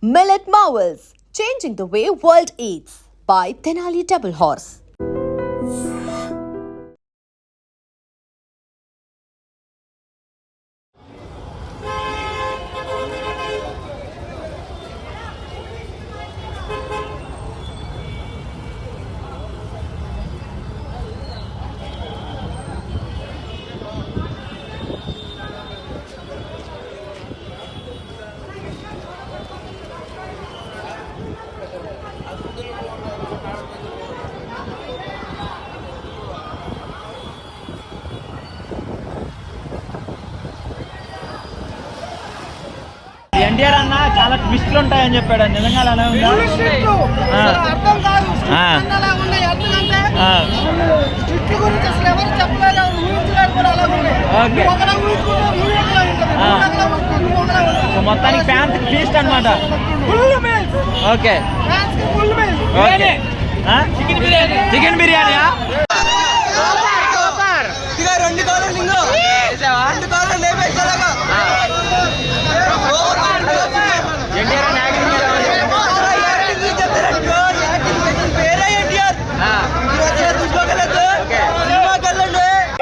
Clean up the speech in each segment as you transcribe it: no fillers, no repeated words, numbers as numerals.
Millet Marvels, changing the way world eats by Tenali Double Horse. NTR అన్న చాలా ట్విస్ట్లు ఉంటాయని చెప్పాడు. నిజంగా అలా ఉందా? సో మొత్తానికి ఫ్యాన్స్ ఫీస్ట్ అనమాట. ఓకే, చికెన్ బిర్యానీయా?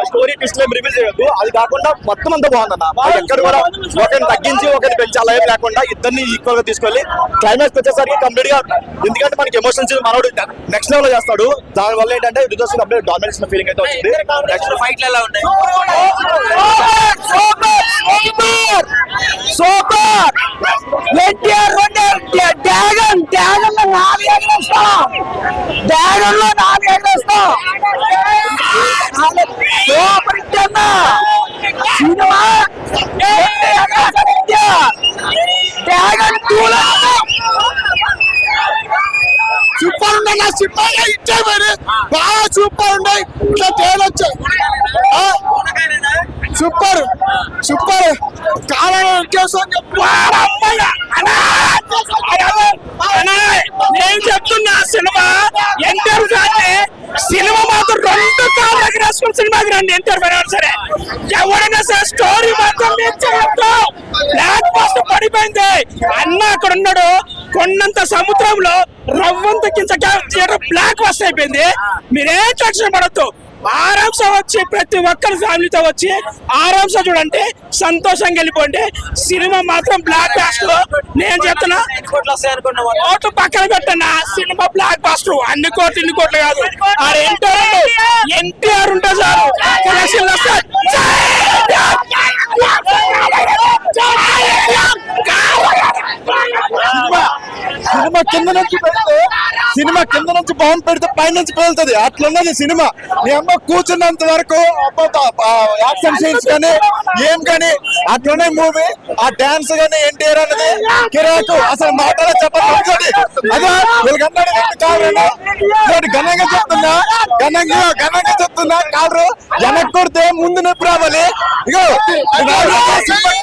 స్టోరీ ట్విస్ట్ ఏం రివీల్ చేయొద్దు. అది కాకుండా మొత్తం అంతా బాగుందన్న. ఎక్కడ కూడా ఒకరిని తగ్గించి ఒకరిని పెంచాలి ఏం లేకుండా ఇద్దరిని ఈక్వల్ గా తీసుకెళ్ళి క్లైమాక్స్ వచ్చేసరికి కంప్లీట్ గా, ఎందుకంటే మనకి ఎమోషన్స్ మనోడు నెక్స్ట్ లెవెల్ చేస్తాడు. దాని వల్ల ఏంటంటే రిజల్ట్స్ కంప్లీట్ డామినేషన్ ఫీలింగ్ అయితే వచ్చింది. నెక్స్ట్ ఫైట్లు ఎలా ఉంటాయి? సూపర్ ఎన్టీఆర్ డ్రాగన్ డ్రాగన్ లో 4 ఎగరేస్తాం. డ్రాగన్ లో 4 ఎగరేస్తాం. సూపర్ సినిమా డ్రాగన్ 2 సూపర్ ఉన్నాయి. సూపర్ గా ఇచ్చే మరి బాగా సూపర్ ఉన్నాయి. ఇట్లా తేలొచ్చు. సూపర్ సూపర్ కాలం నేను చెప్తున్నా. సినిమా ఎన్టీఆర్ ఫ్యాన్ని సినిమా మాత్రం 2 కాళ్ళు ఎగరేసుకుని సినిమాకి రండి. ఎన్టీఆర్ ఫ్యాన్ సరే ఎవరైనా సరే స్టోరీ మాత్రం బ్లాక్ బస్టర్ పడిపోయింది అన్న. అక్కడ ఉన్నాడు కొన్నంత సముద్రంలో రవ్వంత కింద బ్లాక్ బస్టర్ అయిపోయింది. మీరేం టెన్షన్ పడద్దు. ఆరాంసా వచ్చి ప్రతి ఒక్కరి ఫ్యామిలీతో వచ్చి ఆరాంసా చూడండి, సంతోషంగా వెళ్ళిపోండి. సినిమా మాత్రం బ్లాక్ బాస్టర్. నేను చెప్తున్నా, కోట్లు పక్కన పెట్టన్నా, సినిమా బ్లాక్ బాస్టర్. అన్ని కోట్లు ఇన్ని కోట్లు కాదు. ఆ ఎన్టీఆర్ ఉంటే చాలు కలెక్షన్ వస్తాయి. సినిమా కింద నుంచి పెడితే కింద నుంచి బాంబు పెడితే పై నుంచి పేలుతుంది. అట్లున్నది సినిమా. నీ అమ్మ కూర్చున్నంత వరకు యాక్షన్ సీన్స్ కానీ ఏం కానీ అట్లున్నాయి మూవీ. ఆ డాన్స్ కానీ ఎన్టీఆర్ అనేది కిరాకు. అసలు మాటలో చెప్పండి. అదే ఘనంగా చెప్తున్నా కాదు. వెనక్కి కొడితే ముందు నొప్పి రావాలి. ఇగో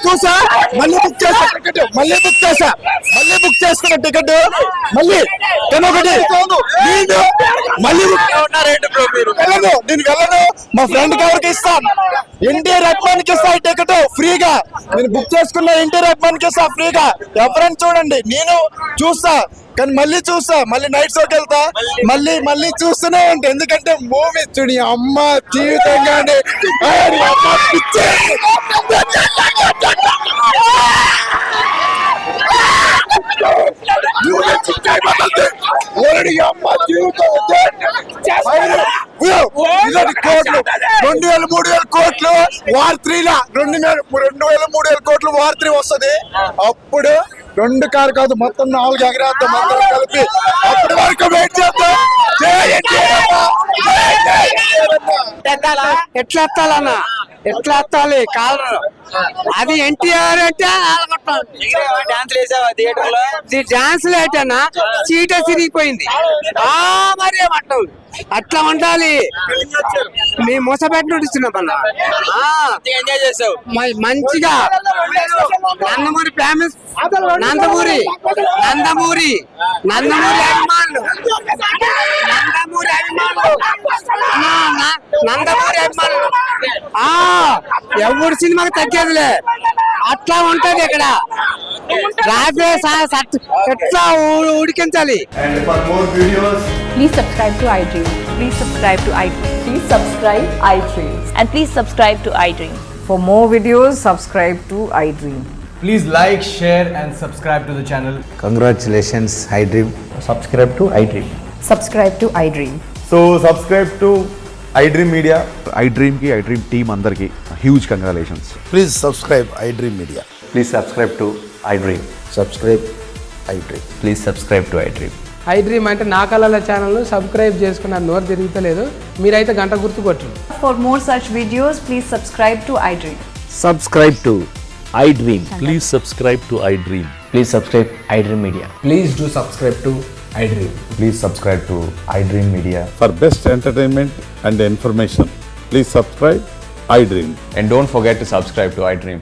చూసా మళ్ళీ బుక్ చేసుకున్న టికెట్ మళ్ళీ మళ్ళీ నేను వెళ్ళను. మా ఫ్రెండ్ ఎవరికి ఇస్తాను. ఎన్టీఆర్ అభిమానికి ఇస్తా టికెట్ ఫ్రీగా. నేను బుక్ చేసుకున్న ఎన్టీఆర్ అభిమానికి ఇస్తా ఫ్రీగా. ఎవరైనా చూడండి. నేను చూస్తా కానీ మళ్ళీ నైట్ షోకి వెళ్తా. మళ్ళీ చూస్తూనే ఉంటా. ఎందుకంటే మూవీ చూడి అమ్మ జీవితంగానే కోట్లు 2000-3000 కోట్లు వార్ 3 2000-3000 కోట్లు వార్ 3 వస్తుంది. అప్పుడు 2 కారు కాదు మొత్తం 4 ఎగరేద్దాం అందరం కలిపి. అప్పటి వరకు వెయిట్ చేద్దాం. ఎట్లా ఎత్తాలన్నా, ఎట్లా ఎత్తాలి కాదు. అది ఎన్టీఆర్ అంటే డాన్స్ లేటన్నా సీటే సిరిగిపోయింది. మరి ఏమంటావు? అట్లా ఉండాలి. మీ మూసపేట నుండి ఇస్తున్నామన్నా మంచిగా. నందమూరి ఫేమస్, నందమూరి అభిమానులు, నందమూరి అభిమానులు ఎవరి సినిమాకి తగ్గేదిలే. అట్లా ఉంటది ఇక్కడ రాబే ఎట్లా ఉడికించాలి. And for more videos, Please subscribe to iDream. Please subscribe to iDream. Please subscribe iDream. And please subscribe to iDream. For more videos, subscribe to iDream. Please like, share and subscribe to the channel. Congratulations, iDream. Subscribe to iDream. Subscribe to iDream. so subscribe to iDream Media. iDream ki iDream team అందరికి huge congratulations. Please subscribe iDream Media. Please subscribe to iDream. Subscribe iDream. Please subscribe to iDream. iDream అంటే నా కళల channel subscribe చేసుకున్న నోరు తిరుగుతలేదు. మీరైతే గంట గుర్తు కొట్టు. For more such videos, please subscribe to iDream. Subscribe to iDream. Please subscribe to iDream. Please subscribe iDream Media. Please do subscribe to iDream. Please subscribe to iDream Media. For best entertainment and information, please subscribe iDream. And don't forget to subscribe to iDream.